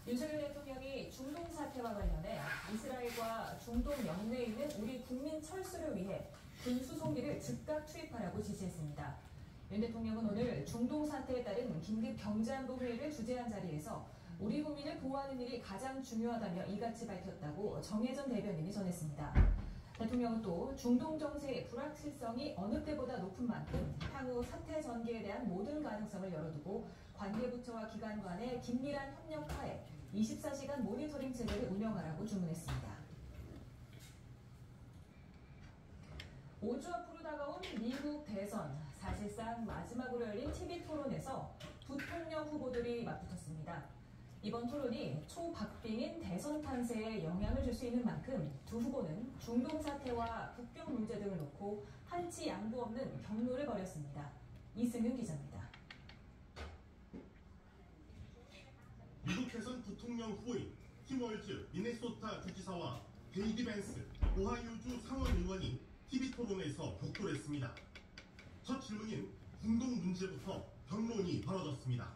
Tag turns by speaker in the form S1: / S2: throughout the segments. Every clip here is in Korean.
S1: 윤석열 대통령이 중동 사태와 관련해 이스라엘과 중동 영내에 있는 우리 국민 철수를 위해 군수송기를 즉각 투입하라고 지시했습니다. 윤 대통령은 오늘 중동 사태에 따른 긴급 경제안보 회의를 주재한 자리에서 우리 국민을 보호하는 일이 가장 중요하다며 이같이 밝혔다고 정혜전 대변인이 전했습니다. 대통령은 또 중동 정세의 불확실성이 어느 때보다 높은 만큼 향후 사태 전개에 대한 모든 가능성을 열어두고 관계부처와 기관 간의 긴밀한 협력하에 24시간 모니터링 체계를 운영하라고 주문했습니다. 5주 앞으로 다가온 미국 대선, 사실상 마지막으로 열린 TV 토론에서 부통령 후보들이 맞붙었습니다. 이번 토론이 초박빙인 대선 판세에 영향을 줄 수 있는 만큼 두 후보는 중동 사태와 국경 문제 등을 놓고 한치 양보 없는 격노를 벌였습니다. 이승윤 기자입니다.
S2: 미국 대선 부통령 후보인 팀월즈 미네소타 주지사와 제이디 벤스 오하이오주 상원 의원이 TV 토론에서 격돌했습니다. 첫 질문인 중동 문제부터 격론이 벌어졌습니다.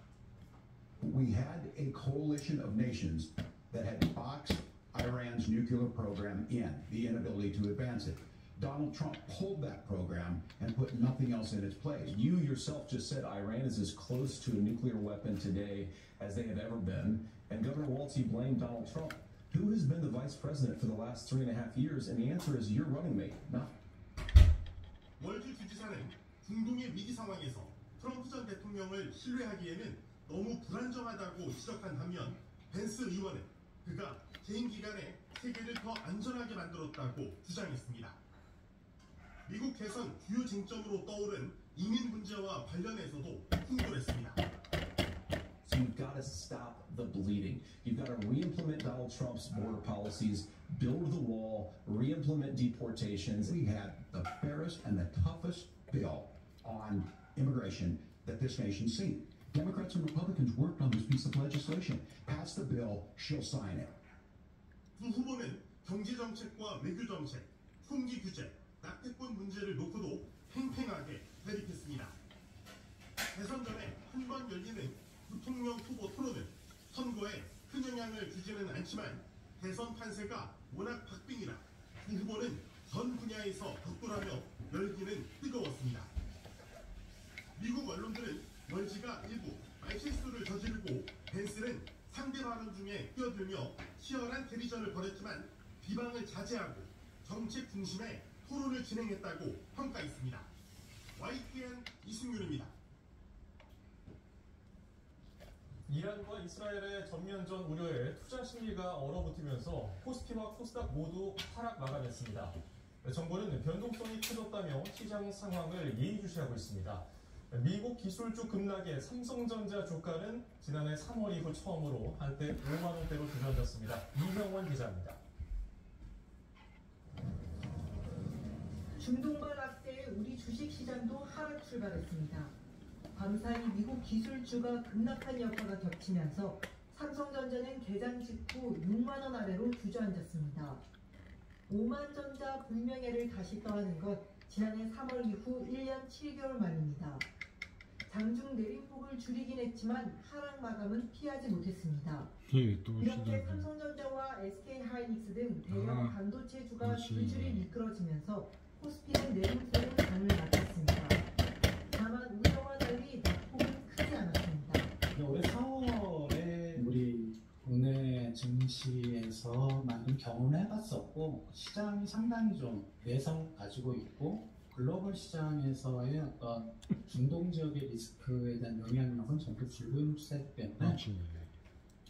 S3: We had a coalition of nations that had boxed Iran's nuclear program in, the inability to advance it. Donald Trump pulled that program and put nothing else in its place.
S4: You yourself just said Iran is as close to a nuclear weapon today as they have ever been, and Governor Walz blamed Donald Trump. Who has been the vice president for the last 3.5 years? And the answer is your running mate, not.
S2: 월주 주지사는 중동의 위기 상황에서 트럼프 전 대통령을 신뢰하기에는 너무 불안정하다고 지적한 반면 벤스 의원은 그가 재임 기간에 세계를 더 안전하게 만들었다고 주장했습니다. 미국 대선 주요 쟁점으로 떠오른 이민 문제와 관련해서도 충돌했습니다.
S4: So you've got to stop the bleeding. You've got to re-implement Donald Trump's border policies, build the wall, re-implement deportations.
S3: We had the fairest and the toughest bill on immigration that this nation's seen. Democrats and Republicans worked on this piece of legislation. Pass the bill, she'll sign it.
S2: 두 후보는 경제정책과 외교정책, 총기 규제, 낙태권 문제를 놓고도 팽팽하게 대립했습니다. 대선 전에 한 번 열리는 부통령 후보 토론은 선거에 큰 영향을 주지는 않지만 대선 판세가 워낙 박빙이라 두 후보는 전 분야에서 격돌하며 열기는 뜨거웠습니다. 미국 언론들은 월지가 일부 말실수를 저지르고 벤스는 상대 발언 중에 끼어들며 치열한 대리전을 벌였지만 비방을 자제하고 정책 중심의 토론을 진행했다고 평가했습니다. YTN 이승윤입니다.
S5: 이란과 이스라엘의 전면전 우려에 투자 심리가 얼어붙으면서 코스피와 코스닥 모두 하락 마감했습니다. 정부는 변동성이 커졌다며 시장 상황을 예의주시하고 있습니다. 미국 기술주 급락에 삼성전자 주가는 지난해 3월 이후 처음으로 한때 5만 원대로 주저앉았습니다. 이명원 기자입니다.
S6: 중동발 악재에 우리 주식시장도 하락 출발했습니다. 밤사이 미국 기술주가 급락한 여파가 겹치면서 삼성전자는 개장 직후 6만 원 아래로 주저앉았습니다. 오만전자 불명예를 다시 떠안은 것 지난해 3월 이후 1년 7개월 만입니다. 장중 내림폭을 줄이긴 했지만 하락 마감은 피하지 못했습니다. 이렇게 삼성전자와 SK하이닉스 등 대형 반도체주가 줄줄이 미끄러지면서 코스피는 내림세로 장을 마쳤습니다. 다만 우려와 달리 낙폭은 크지 않았습니다.
S7: 올해 4월에 우리 국내 증시에서 많은 경험을 해봤었고 시장이 상당히 좀 내성을 가지고 있고 글로벌 시장에서의 어떤 중동 지역의 리스크에 대한 영향력은 전부 줄고 추세이기 때문에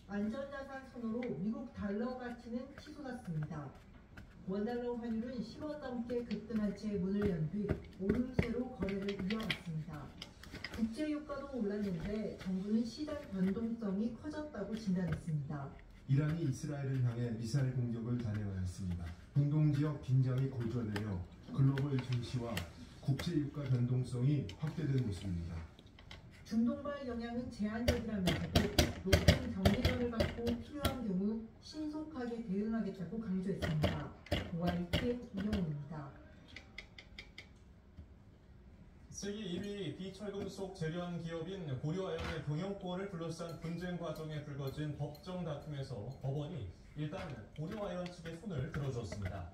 S6: 안전자산 선호로 미국 달러 가치는 치솟았습니다. 원달러 환율은 10원 넘게 급등한 채 문을 연 뒤 오름세로 거래를 이어갔습니다. 국제유가도 올랐는데 정부는 시장 변동성이 커졌다고 진단했습니다.
S8: 이란이 이스라엘을 향해 미사일 공격을 단행하였습니다. 중동 지역 긴장이 고조되며 글로벌 증시와 국제유가 변동성이 확대된 모습입니다.
S6: 중동발 영향은 제한적이라면서도 높은 경비론을 받고 필요한 경우 신속하게 대응하겠다고 강조했습니다. YTN 이영호입니다.
S5: 세계 1위 비철금 아이언 속 재련 기업인 고려아이언의 경영권을 둘러싼 분쟁 과정에 불거진 법정 다툼에서 법원이 일단 고려아이언 측의 손을 들어줬습니다.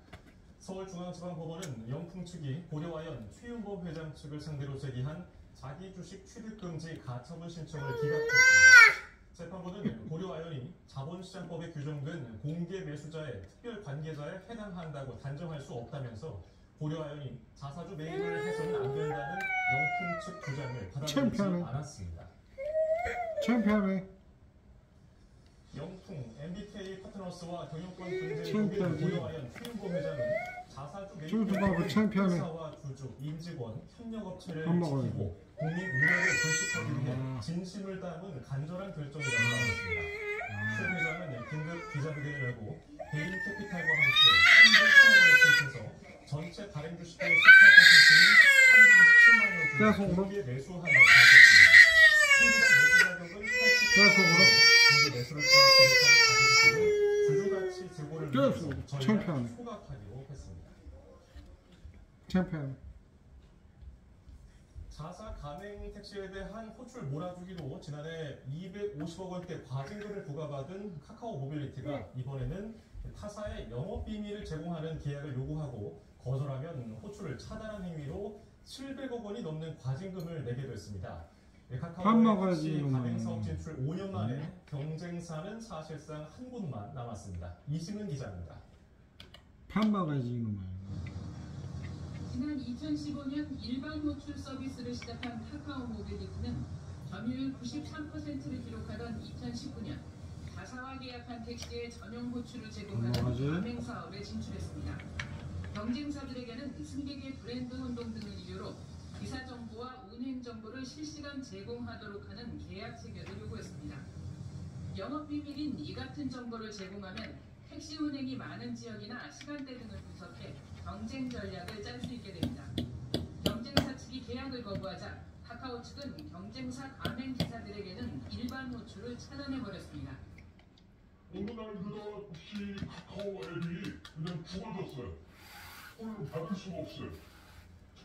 S5: 서울중앙지방법원은 영풍 측이 고려아이언 최윤범 회장 측을 상대로 제기한 자기주식 취득금지 가처분 신청을 기각했습니다. 재판부는 고려아이언이 자본시장법에 규정된 공개 매수자의 특별 관계자에 해당한다고 단정할 수 없다면서 고려아이언이 자사주 매입을 해서는 안 된다는 영풍 측 주장을 받아들이지 않았습니다.
S9: 챔피언에
S5: 영풍, MBK 파트너스와 경영권 분쟁 중인 고려아이언 최윤범 회장은 자사주 매입을 회사와 주주, 임직원, 협력업체를 지키고 국민 우려를 불식하기 위해 진심을 담은 간절한 결정이라고 말했습니다. 최 회장은 긴급 기자회견을 열고 개인 캐피탈과 함께 현재 1,500을 투입해서 전체 발행 주식의 18%인 327만 원 중에 매수한다고 밝혔습니다. 평균 매수 가격은 80%. 공개 매수를 통해 기록한 가격 주식을 주주가치 제고를 위해서 전략 소각하기로 했습니다.
S9: 챔피언
S5: 자사 가맹 택시에 대한 호출 몰아주기로 지난해 250억 원대 과징금을 부과받은 카카오 모빌리티가 이번에는 타사의 영업 비밀을 제공하는 계약을 요구하고 거절하면 호출을 차단한 행위로 700억 원이 넘는 과징금을 내게 됐습니다. 카카오의 택시 가맹 사업 진출 5년 만에 경쟁사는 사실상 한 곳만 남았습니다. 이승은 기자입니다.
S9: 밥 먹어야지 이놈아.
S10: 지난 2015년 일반 호출 서비스를 시작한 카카오 모빌리티는 점유율 93%를 기록하던 2019년 자사와 계약한 택시의 전용 호출을 제공하는 가맹 사업에 진출했습니다. 경쟁사들에게는 승객의 브랜드 혼동 등을 이유로 기사 정보와 운행 정보를 실시간 제공하도록 하는 계약 체결을 요구했습니다. 영업 비밀인 이 같은 정보를 제공하면 택시 운행이 많은 지역이나 시간대 등을 분석해 경쟁 전략을 짤 수 있게 됩니다. 경쟁사 측이 계약을 거부하자 카카오 측은 경쟁사 가맹 기사들에게는 일반 호출을 차단해버렸습니다.
S11: 어느 날 느닷없이 카카오 앱이 그냥 죽어졌어요. 콜을 받을 수가 없어요.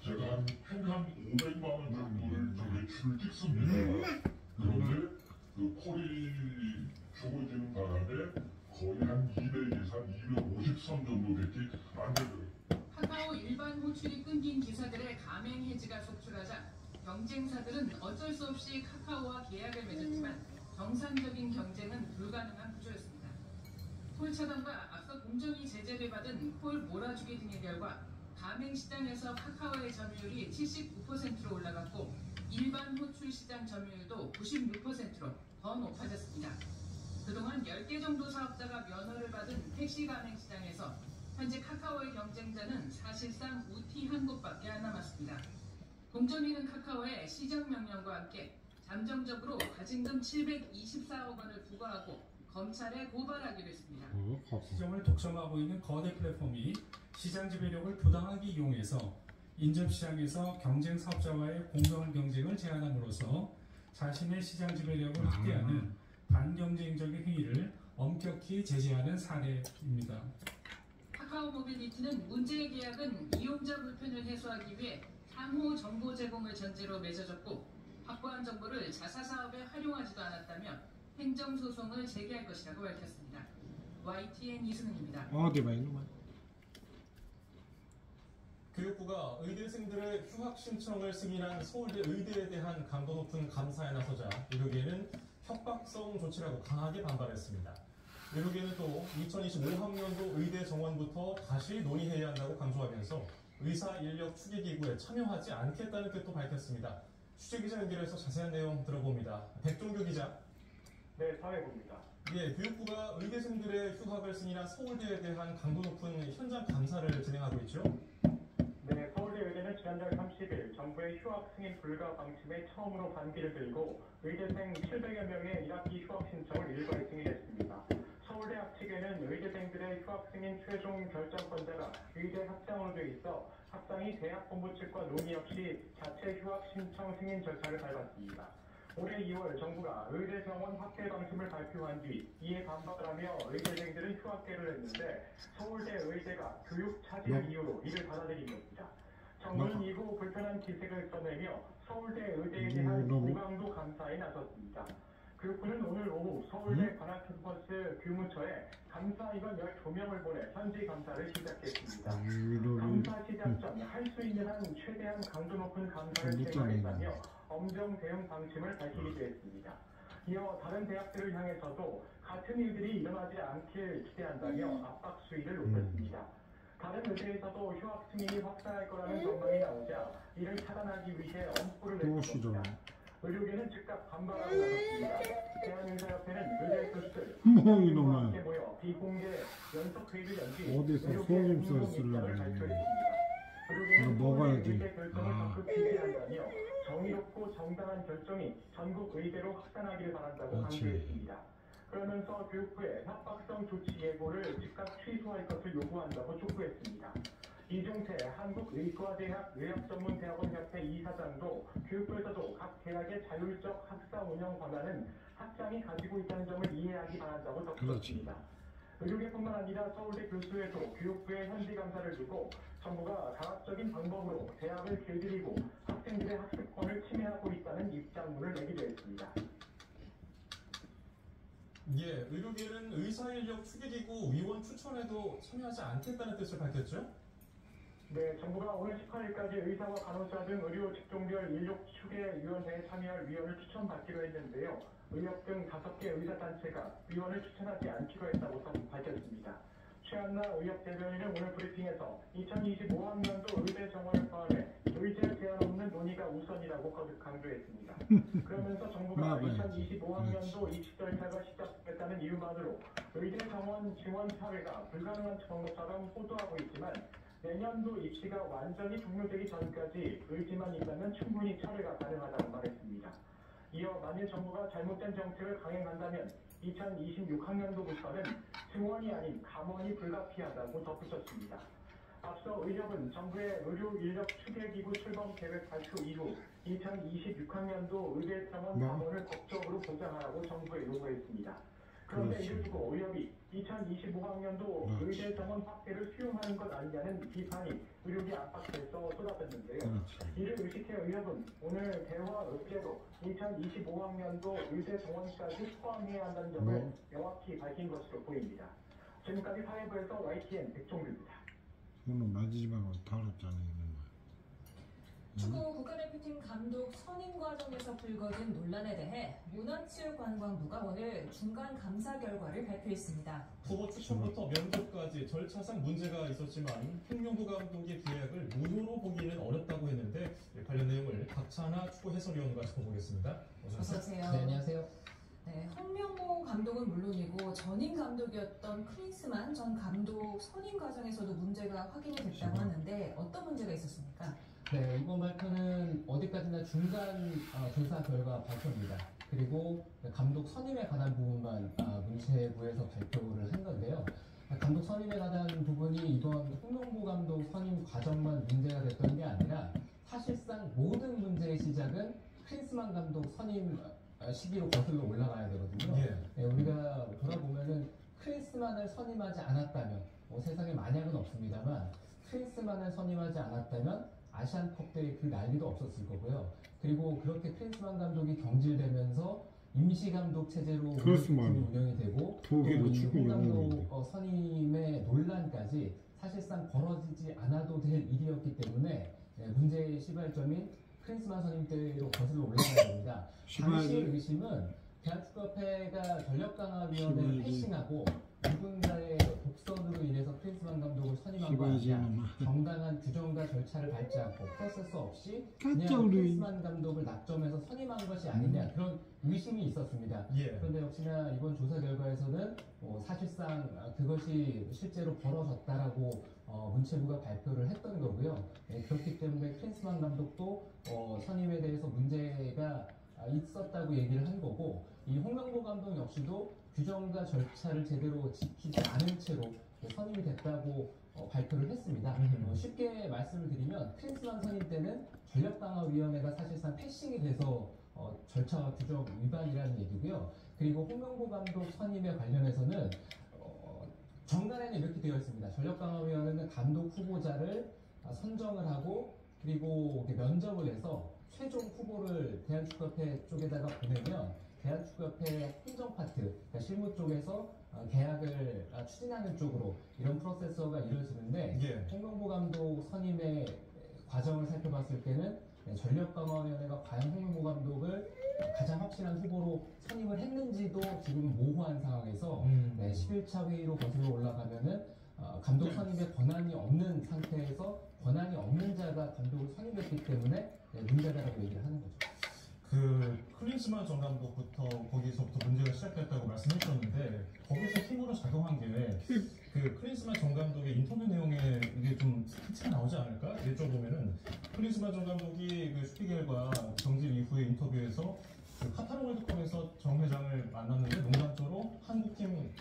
S11: 제가 평균 한 500만 원 정도를 매출을 찍습니다. 그런데 그 콜이 죽어지는 바람에 거의 한 200 이상 253 정도 밖에 안 되더라고요.
S10: 카카오 일반 호출이 끊긴 기사들의 가맹 해지가 속출하자 경쟁사들은 어쩔 수 없이 카카오와 계약을 맺었지만 정상적인 경쟁은 불가능한 구조였습니다. 콜 차단과 앞서 공정위 제재를 받은 콜 몰아주기 등의 결과 가맹 시장에서 카카오의 점유율이 79%로 올라갔고 일반 호출 시장 점유율도 96%로 더 높아졌습니다. 그동안 10개 정도 사업자가 면허를 받은 택시 가맹 시장에서 현재 카카오의 경쟁자는 사실상 우티 한 곳밖에 안 남았습니다. 공정위는 카카오에 시정 명령과 함께 잠정적으로 과징금 724억 원을 부과하고 검찰에 고발하기로 했습니다.
S12: 시정을 독점하고 있는 거대 플랫폼이 시장 지배력을 부당하게 이용해서 인접시장에서 경쟁 사업자와의 공정 경쟁을 제한함으로써 자신의 시장 지배력을 확대하는 반경쟁적인 행위를 엄격히 제재하는 사례입니다.
S10: 카카오 모빌리티는 문제의 계약은 이용자 불편을 해소하기 위해 상호 정보 제공을 전제로 맺어졌고 확보한 정보를 자사 사업에 활용하지도 않았다며 행정소송을 제기할 것이라고 밝혔습니다. YTN 이승은입니다.
S9: 어디 봐 이놈아.
S5: 교육부가 의대생들의 휴학 신청을 승인한 서울대 의대에 대한 강도 높은 감사에 나서자 의료계는 협박성 조치라고 강하게 반발했습니다. 의료계는 또 2025학년도 의대 정원부터 다시 논의해야 한다고 강조하면서 의사 인력 추계기구에 참여하지 않겠다는 뜻도 밝혔습니다. 취재기자 연결해서 자세한 내용 들어봅니다. 백종규 기자.
S13: 네, 사회부입니다.
S5: 예, 교육부가 의대생들의 휴학을 승인한 서울대에 대한 강도 높은 현장 감사를 진행하고 있죠?
S13: 네, 서울대 의대는 지난달 30일 정부의 휴학 승인 불가 방침에 처음으로 반기를 들고 의대생 700여 명의 1학기 휴학 신청을 일괄 승인했습니다. 서울대학 측에는 의대생들의 휴학 승인 최종 결정권자가 의대 학장으로 되어 있어 학장이 대학 본부 측과 논의 없이 자체 휴학 신청 승인 절차를 밟았습니다. 올해 2월 정부가 의대 정원 확대 방침을 발표한 뒤 이에 반발하며 의대생들은 휴학계를 했는데 서울대 의대가 교육 차질 이유로 이를 받아들인 겁니다. 정부는 이후 불편한 기색을 써내며 서울대 의대에 대한 고강도 감사에 나섰습니다. 교육부는 오늘 오후 서울대 관악캠퍼스 교무처에 감사 인원 12명을 보내 현지 감사를 시작했습니다. 감사 시작 전 할 수 있는 한 최대한 강도 높은 감사를 생각했다며 엄정 대응 방침을 밝히기도 했습니다. 이어 다른 대학들을 향해서도 같은 일들이 일어나지 않길 기대한다며 압박 수위를 높였습니다. 다른 의대에서도 휴학 승인이 확산할 거라는 전망이 나오자 이를 차단하기 위해 엄포를 냈습니다. 의료계는 즉각 반발하고 나섰습니다. 대한의사협회는 의대 교수들
S9: 이놈아
S13: 함께 모여 비공개 연석회의를 연기
S9: 어디서
S13: 의료계
S9: 소금 쓰려고
S13: 발표했습니다.
S9: 이거
S13: 의료계는
S9: 먹어야지.
S13: 의대 결정을 적극 지지한다며 정의롭고 정당한 결정이 전국 의대로 확산하기를 바란다고 강조했습니다. 그러면서 교육부에 협박성 조치 예고를 즉각 취소할 것을 요구한다고 촉구했습니다. 이종태 한국의과대학 의학전문대학원협회 이사장도 교육부에서도 각 대학의 자율적 학사 운영 권한은 학장이 가지고 있다는 점을 이해하기 바란다고 덧붙였습니다. 의료계뿐만 아니라 서울대 교수회도 교육부의 현지 감사를 두고 정부가 가학적인 방법으로 대학을 길들이고 학생들의 학습권을 침해하고 있다는 입장문을 내기도 했습니다.
S5: 예, 의료계는 의사인력 추계기구 위원 추천에도 참여하지 않겠다는 뜻을 밝혔죠?
S13: 네, 정부가 오늘 18일까지 의사와 간호사 등 의료 직종별 인력 추계위원회에 참여할 위원을 추천받기로 했는데요. 의협 등 5개 의사단체가 위원을 추천하지 않기로 했다고 밝혔습니다. 최한나 의협 대변인은 오늘 브리핑에서 2025학년도 의대 정원을 포함해 의제 제한 없는 논의가 우선이라고 거듭 강조했습니다. 그러면서 정부가 2025학년도 입시 절차가 시작됐다는 이유만으로 의대 정원 지원 사회가 불가능한 것처럼 호도하고 있지만 내년도 입시가 완전히 종료되기 전까지 의지만 있다면 충분히 철회가 가능하다고 말했습니다. 이어 만일 정부가 잘못된 정책을 강행한다면 2026학년도부터는 증원이 아닌 감원이 불가피하다고 덧붙였습니다. 앞서 의협은 정부의 의료 인력 추계기구 출범 계획 발표 이후 2026학년도 의대 정원 감원을 법적으로 보장하라고 정부에 요구했습니다. 그런데 이를 두고 의협이 2025학년도 의대 정원 확대를 수용하는 것 아니냐는 비판이 의료계 안팎에서 쏟아졌는데요. 이를 의식해 의협은 오늘 대화 의제로 2025학년도 의대 정원까지 포함해야 한다는 점을 명확히 밝힌 것으로 보입니다. 지금까지 사회부에서 YTN 백종규입니다.
S9: 오늘 마지막으로 다뤘잖아요.
S1: 축구 국가대표팀 감독 선임 과정에서 불거진 논란에 대해 문화체육관광부가 오늘 중간 감사 결과를 발표했습니다.
S5: 후보 추천부터 면접까지 절차상 문제가 있었지만 홍명보 감독의 계약을 무효로 보기는 어렵다고 했는데 관련 내용을 박찬하 축구 해설위원과 짚어보겠습니다.
S1: 어서 오세요.
S14: 네, 안녕하세요.
S1: 네, 홍명보 감독은 물론이고 전임 감독이었던 크린스만 전 감독 선임 과정에서도 문제가 확인이 됐다고 하는데 어떤 문제가 있었습니까?
S14: 네, 이번 발표는 어디까지나 중간 조사 결과 발표입니다. 그리고 감독 선임에 관한 부분만 문체부에서 발표를 한 건데요. 감독 선임에 관한 부분이 이번 홍명보 감독 선임 과정만 문제가 됐던 게 아니라 사실상 모든 문제의 시작은 크린스만 감독 선임 시기로 거슬러 올라가야 되거든요. 네, 우리가 돌아보면은 크린스만을 선임하지 않았다면 세상에 만약은 없습니다만 크린스만을 선임하지 않았다면 아시안컵 때 그 난리도 없었을 거고요. 그리고 그렇게 크린스만 감독이 경질되면서 임시감독 체제로 팀이 운영이 되고 또 홍 감독 선임의 논란까지 사실상 벌어지지 않아도 될 일이었기 때문에 문제의 시발점이 크린스만 선임 때로 거슬러 올라가야 됩니다. 당시의 의심은 대한축구협회가 전력강화위원회를 패싱하고 누군가의 독선으로 인해서 크린스만 감독을 선임한 거 아니냐, 정당한 규정과 절차를 밟지 않고 프로세스 없이 그냥 크린스만 감독을 낙점해서 선임한 것이 아니냐, 그런 의심이 있었습니다. 그런데 역시나 이번 조사 결과에서는 사실상 그것이 실제로 벌어졌다라고 문체부가 발표를 했던 거고요. 그렇기 때문에 크린스만 감독도 선임에 대해서 문제가 있었다고 얘기를 한 거고, 이 홍명보 감독 역시도 규정과 절차를 제대로 지키지 않은 채로 선임이 됐다고 발표를 했습니다. 쉽게 말씀을 드리면 크린스만 선임 때는 전력강화위원회가 사실상 패싱이 돼서 절차와 규정 위반이라는 얘기고요. 그리고 홍명보 감독 선임에 관련해서는 정관에는 이렇게 되어 있습니다. 전력강화위원회는 감독 후보자를 선정을 하고 그리고 면접을 해서 최종 후보를 대한축구협회 쪽에다가 보내면 대한축구협회 행정 파트, 그러니까 실무 쪽에서 계약을 추진하는 쪽으로 이런 프로세서가 이루어지는데 홍명보 감독 선임의 과정을 살펴봤을 때는 전력강화위원회가 과연 홍명보 감독을 가장 확실한 후보로 선임을 했는지도 지금 모호한 상황에서 11차 회의로 거슬러 올라가면은 감독 선임에 권한이 없는 상태에서 권한이 없는 자가 감독을 선임했기 때문에 문제다라고 얘기를 하는 거죠.
S5: 그 클린스만 전 감독부터 거기서부터 문제가 시작됐다고 말씀해 주셨는데 거기서 힘으로 작용한 게 그 클린스만 전 감독의 인터뷰 내용에 이게 좀 스피치가 나오지 않을까? 여쭤보면은 클린스만 전 감독이 그 슈피겔과 정질 이후의 인터뷰에서 그 카타르 월드컵에서 정 회장을 만났는데 농담조로 한국팀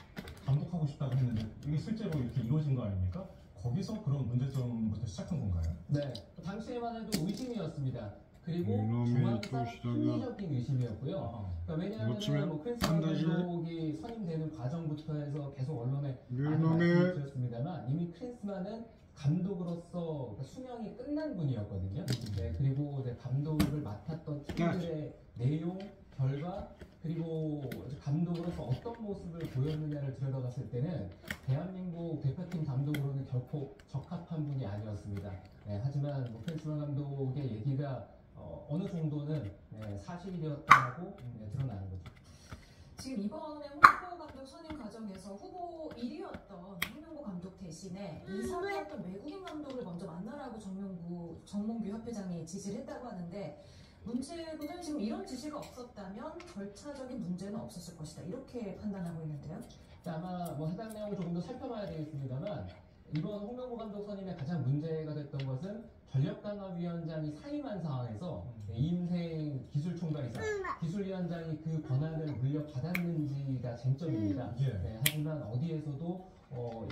S5: 감독하고 싶다고 했는데 이게 실제로 이렇게 이루어진 거 아닙니까? 거기서 그런 문제점부터 시작한 건가요?
S14: 네, 당시에만 해도 의심이었습니다. 그리고
S9: 이놈의 또
S14: 조항상
S9: 시작이야.
S14: 합리적인 의심이었고요. 그러니까 왜냐하면 뭐 크리스만 감독이 선임되는 과정부터 해서 계속 언론에 많이 말씀드렸습니다만 이미 크리스만은 감독으로서 수명이 끝난 분이었거든요. 네, 그리고 이제 감독을 맡았던 팀들의 내용, 결과 그리고 감독으로서 어떤 모습을 보였느냐를 들여다봤을 때는 대한민국 대표팀 감독으로는 결코 적합한 분이 아니었습니다. 네, 하지만 뭐 크리스만 감독의 얘기가 어느 정도는 사실이었다고 드러나는 거죠.
S1: 지금 이번에 홍명보 감독 선임 과정에서 후보 1위였던 홍명보 감독 대신에 2, 3위였던 외국인 감독을 먼저 만나라고 정몽규 협회장이 지시를 했다고 하는데 문체부는 지금 이런 지시가 없었다면 절차적인 문제는 없었을 것이다 이렇게 판단하고 있는데요.
S14: 아마 뭐 해당 내용을 조금 더 살펴봐야 되겠습니다만 이번 홍명보 감독 선임의 가장 문제가 됐던 것은 전력강화위원장이 사임한 상황에서 이임생 기술총괄이사, 기술위원장이 그 권한을 물려받았는지가 쟁점입니다. 네, 하지만 어디에서도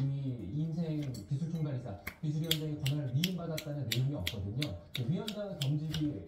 S14: 이 이임생 기술총괄이사, 기술위원장이 권한을 위임받았다는 내용이 없거든요. 위원장 겸직이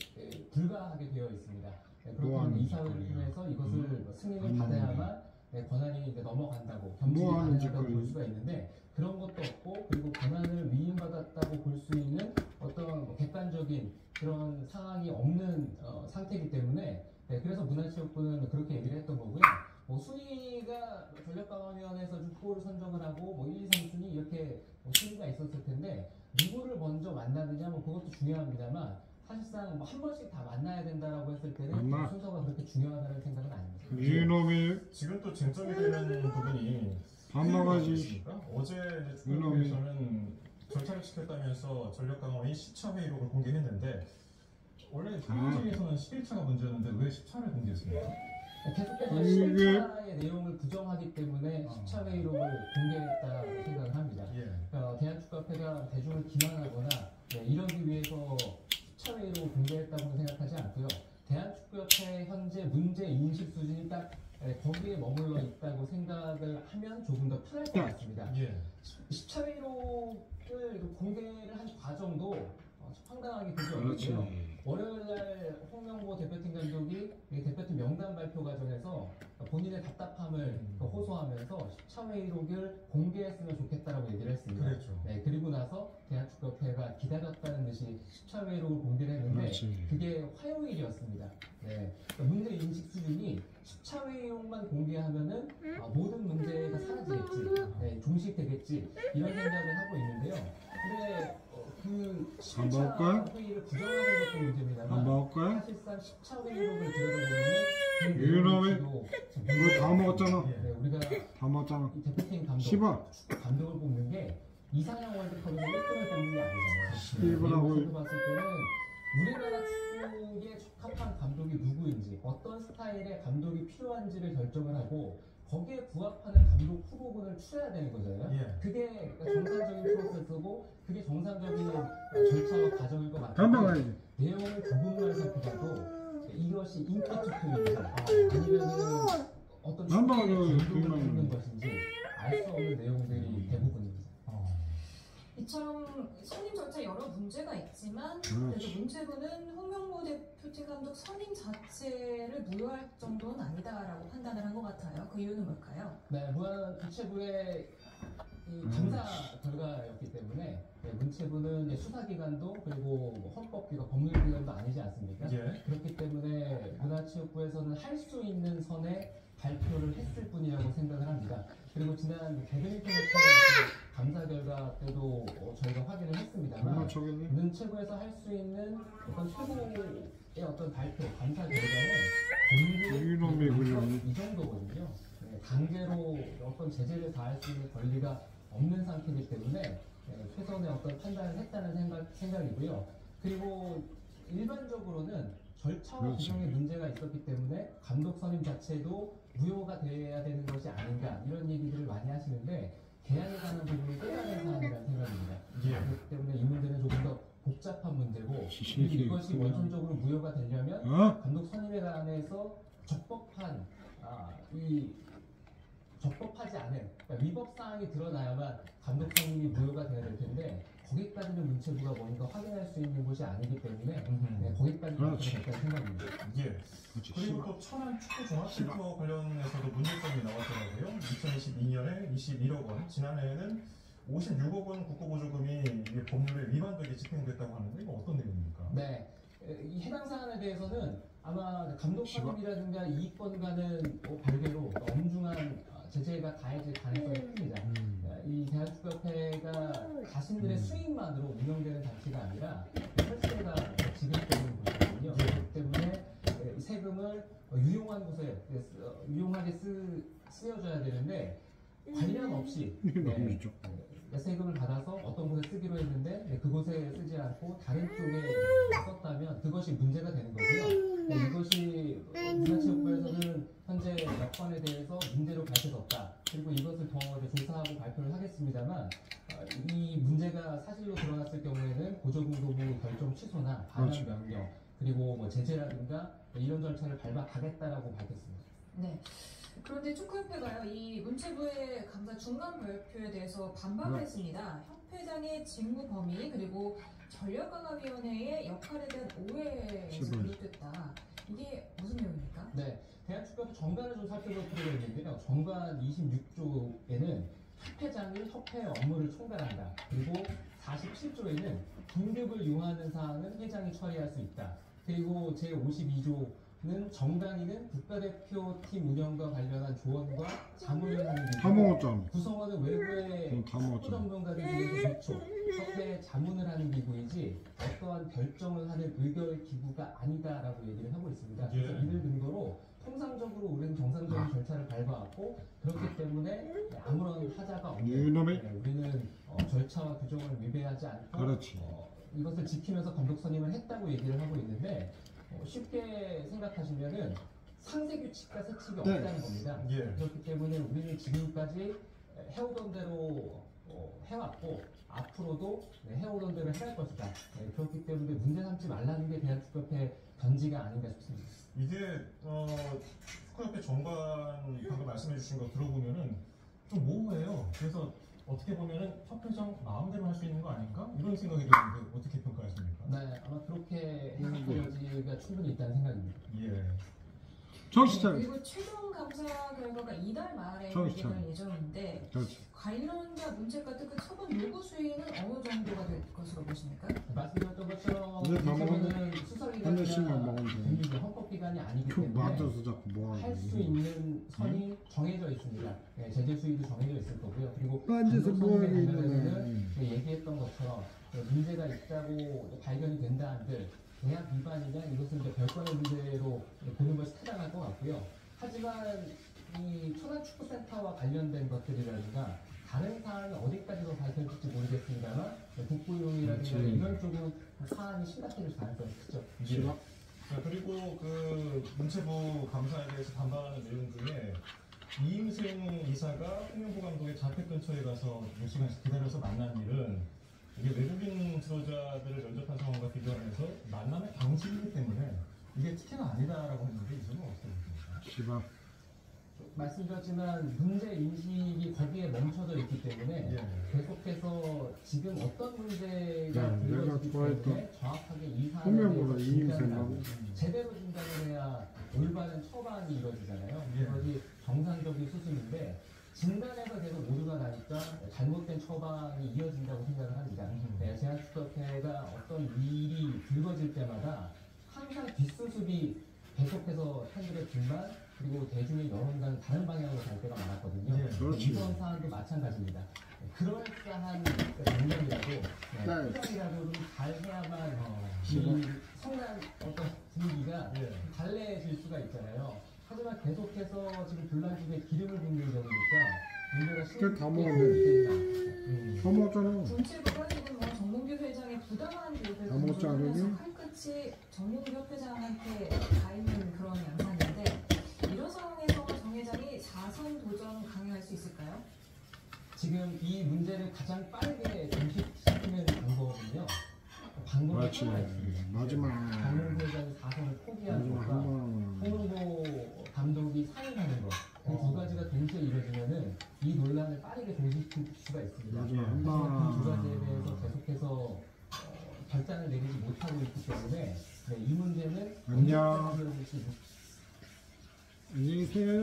S14: 불가하게 되어 있습니다. 그렇다면 이사회를 통해서 이것을 승인을 받아야만 권한이 이제 넘어간다고 겸직이 가능하다고 볼 수가 있는데 그런 것도 없고 그리고 권한을 위임받았다고 볼 수 있는 어떤 객관적인 그런 상황이 없는 상태이기 때문에 그래서 문화체육부는 그렇게 얘기를 했던 거고요. 뭐 순위가 전력강화위원회에서 후보를 선정을 하고 뭐 1, 2, 3순위 이렇게 순위가 있었을 텐데 누구를 먼저 만나느냐 뭐 그것도 중요합니다만 사실상 뭐 한 번씩 다 만나야 된다라고 했을 때는 순서가 그렇게 중요하다는 생각은 아닙니다.
S9: 이놈이
S5: 지금 또 쟁점이 되는 부분이
S9: 밥 먹어야지.
S5: 어제 축구협회에서는 절차를 지켰다면서 전력강화위 10차 회의록을 공개했는데 원래 협의체에서는 11차가 문제였는데 왜 10차를 공개했습니까?
S14: 계속해서 11차의 내용을 부정하기 때문에 10차 회의록을 공개했다고 생각을 합니다. 대한축구협회가 대중을 기만하거나 이러기 위해서 10차 회의록을 공개했다고 생각하지 않고요. 대한축구협회 현재 문제 인식 수준이 딱 거기에 머물러 있다고 생각을 하면 조금 더 편할 것 같습니다. 10차 회의록을 공개를 한 과정도 황당하게 되지 않았고요. 월요일날 홍명보 대표팀 감독이 대표팀 명단 발표 과정에서 본인의 답답함을 호소하면서 10차 회의록을 공개했으면 좋겠다라고 얘기를 했습니다. 네, 그리고 나서 대한축구협회가 기다렸다는 듯이 10차 회의록을 공개를 했는데 그게 화요일이었습니다. 네, 그러니까 문제 인식 수준이 10차 회의록만 공개하면은 모든 문제가 사라지겠지, 종식되겠지 이런 생각을 하고 있는데요. 근데 그 10차 회의를 부정하는 것도 문제입니다만 사실상 10차 회의록을 들여다보면
S9: 이놈의 이거 다 먹었잖아.
S14: 우리가
S9: 다 먹었잖아.
S14: 대표팀 감독을 뽑는 게 이상형 월드컵에서 1등을 뽑는 게 아니잖아요. 그래서 봤을 때는 우리나라 축구에 적합한 감독이 누구인지 어떤 스타일의 감독이 필요한지를 결정을 하고 거기에 부합하는 감독 후보군을 추려야 되는 거잖아요. 그게 정상적인 프로세스고 그게 정상적인 절차와 과정일 것 같은데 내용을 조금만 살펴봐도 이것이 인기 투표인지 아니면은 어떤 축구의 감독을 뽑는 것인지 알 수 없는 내용들이 대부분입니다.
S1: 이처럼 선임 절차 여러 문제가 있지만 그래도 문체부는 홍명보 대표팀 감독 선임 자체를 무효할 정도는 아니다라고 판단을 한 것 같아요. 그 이유는 뭘까요?
S14: 네, 문체부의 이 감사 결과였기 때문에 문체부는 수사기관도 그리고 뭐 헌법기관, 법률기관도 아니지 않습니까?
S5: 예.
S14: 그렇기 때문에 문화체육부에서는 할 수 있는 선에 발표를 했을 뿐이라고 생각을 합니다. 그리고 지난 배드민턴 감사 결과 때도 저희가 확인을 했습니다만 문체부에서 할 수 있는 어떤 최고의 어떤 발표, 감사 결과는 권리 이 정도거든요. 강제로 어떤 제재를 가할 수 있는 권리가 없는 상태이기 때문에 최선의 어떤 판단을 했다는 생각이고요. 그리고 일반적으로는 절차와 규정에 문제가 있었기 때문에 감독 선임 자체도 무효가 돼야 되는 것이 아닌가 이런 얘기들을 많이 하시는데 개항에 관한 부분은 또 다른 사안이라는 생각입니다. 그렇기 때문에 이 문제는 조금 더 복잡한 문제고 이것이 원천적으로 무효가 되려면 감독 선임에 관해서 적법한 적법하지 않은 그러니까 위법 사항이 드러나야만 감독 선임이 무효가 돼야 될 텐데 거기까지는 문체부가 뭔가 확인할 수 있는 곳이 아니기 때문에 거기까지 문제가 됐다는 생각입니다.
S5: 예. 그리고 또 천안 축구 종합센터 관련해서도 문제점이 나왔더라고요. 2022년에 21억 원, 지난해에는 56억 원 국고보조금이 이게 법률에 위반되게 집행됐다고 하는데 이거 어떤 내용입니까?
S14: 네. 이 해당 사안에 대해서는 아마 감독 선임이라든가 이익권과는 별개로 엄중한 제재가 가해질 가능성이 큽니다. 이 대한축구협회가 자신들의 수익만으로 운영되는 단체가 아니라 혈세가 지급되는 곳이거든요. 그렇기 때문에 세금을 유용하게 쓰여줘야 되는데 관련 없이 세금을 받아서 어떤 곳에 쓰기로 했는데 그곳에 쓰지 않고 다른 쪽에 썼다면 그것이 문제가 되는 거고요. 이것이 문화체육부에서는 현재 여건에 대해서 문제로 밝혀졌다. 그리고 이것을 더 조사하고 발표를 하겠습니다만 이 문제가 사실로 드러났을 경우에는 보조금고부 결정 취소나 반환 명령 그리고 뭐 제재라든가 이런 절차를 밟아가겠다라고 밝혔습니다.
S1: 네. 그런데 축구협회가요, 이 문체부의 감사 중간 발표에 대해서 반박을 했습니다. 협회장의 직무 범위 그리고 전력강화위원회의 역할에 대한 오해에서 비롯됐다. 이게 무슨 내용입니까?
S14: 네, 대한축구협회 정관을 좀 살펴볼 필요가 있는데요. 정관 26조에는 협회장이 협회 업무를 총괄한다. 그리고 47조에는 긴급을 요하는 사항은 회장이 처리할 수 있다. 그리고 제52조는 정당위는 국가대표팀 운영과 관련한 조언과 자문을 하는 기구, 구성원은 외부의 축구 전문가들 중에서 대초, 협회에 자문을 하는 기구이지 어떠한 결정을 하는 의결 기구가 아니다라고 얘기를 하고 있습니다. 그래서 이를 근거로 통상적으로 우리는 정상적인 절차를 밟아왔고 그렇기 때문에 아무런 하자가 없는 우리는 절차와 규정을 위배하지 않고 이것을 지키면서 감독 선임을 했다고 얘기를 하고 있는데 쉽게 생각하시면은 상세 규칙과 세칙이 없다는 겁니다. 그렇기 때문에 우리는 지금까지 해오던 대로 해왔고 앞으로도 해오던 대로 해야 할 것이다. 그렇기 때문에 문제 삼지 말라는 게 대한축구협회 견지가 아닌가 싶습니다.
S5: 이게 축구협회 정관 방금 말씀해 주신 거 들어보면은 좀 모호해요. 그래서 어떻게 보면은 협회장 마음대로 할 수 있는 거 아닌가? 이런 생각이 드는데 어떻게 평가하십니까?
S14: 네, 아마 그렇게 해석될 여지가 충분히 있다는 생각입니다.
S5: 예.
S1: 그리고 최종 감사 결과가 이달 말에 공개될 예정인데 관련자 문책 같은 그 처분 요구 수위는 어느 정도가 될 것으로 보십니까?
S14: 말씀드렸던 것처럼 문체부는 수사기관이나 국민의 헌법기관이 아니기 때문에 할 수 있는 선이 정해져 있습니다. 제재 수위도 정해져 있을 거고요. 그리고 감독 선임에 관련해서는 얘기했던 것처럼 문제가 있다고 발견이 된다 한들 계약 위반이냐 이것은 이제 별건의 문제로 보는 것이 타당할 것 같고요. 하지만 이 천안축구센터와 관련된 것들이라든가 다른 사안이 어디까지 더 밝혀질지 모르겠습니다만 국부용이라든가 이런 쪽은 사안이 심각해질 가능성이 크죠.
S5: 자, 그리고 그 문체부 감사에 대해서 반박하는 내용 중에 이임생 이사가 홍명보 감독의 자택 근처에 가서 몇 시간씩 기다려서 만난 일은 이게 외국인 지도자들을 면접한 상황과 비교하면서 만남의 방식이기 때문에 이게 특혜가 아니다라고 했는데 이 점은 어떻게 보십니까?
S14: 말씀드렸지만 문제 인식이 거기에 멈춰져 있기 때문에 계속해서 지금 어떤 문제가 불거지기 때문에 정확하게 이 사안에 대해서 진단을 하고 제대로 진단을 해야 올바른 처방이 이루어지잖아요. 이것이 정상적인 수순인데 진단에서 계속 오류가 나니까 되면 잘못된 처방이 이어진다고 생각을 합니다. 제한축덕회가 어떤 일이 불거질 때마다 항상 뒷수습이 계속해서 판결의 불만 그리고 대중의 여론과는 다른 방향으로 갈 때가 많았거든요. 이번 사안도 마찬가지입니다. 그럴싸한 장면이라도 포장이라도 잘 해야만 이 성난 어떤 분위기가 달래질 수가 있잖아요. 하지만 계속해서 지금 분란중에 기름을 붓는 점이니까 문제가
S9: 다 먹었네. 다 먹었잖아.
S1: 정치부가 지금 정몽규 회장의 부당한 교육을
S9: 다 먹었지 않으니?
S1: 칼끝이 정몽규 협회장한테 가 있는 그런 양상인데 이런 상황에서 정 회장이 자선 도전 강행할 수 있을까요?
S14: 지금 이 문제를 가장 빠르게 종식시키는 방법은요. 방법이
S9: 그렇지.
S14: 하나 있습니다.
S9: 마지막.
S14: 정몽규 회장이 사선을 포기하는 것과 홍은보 감독이 사임하는 것. 그 두 가지가 동시에 이루어지면은 이 논란을 빠르게 종식시킬 수가 있습니다. 하지만 그 두 가지에 대해서 계속해서 결단을 내리지 못하고 있기 때문에 이 문제는
S9: 안녕. 안녕히 계세요.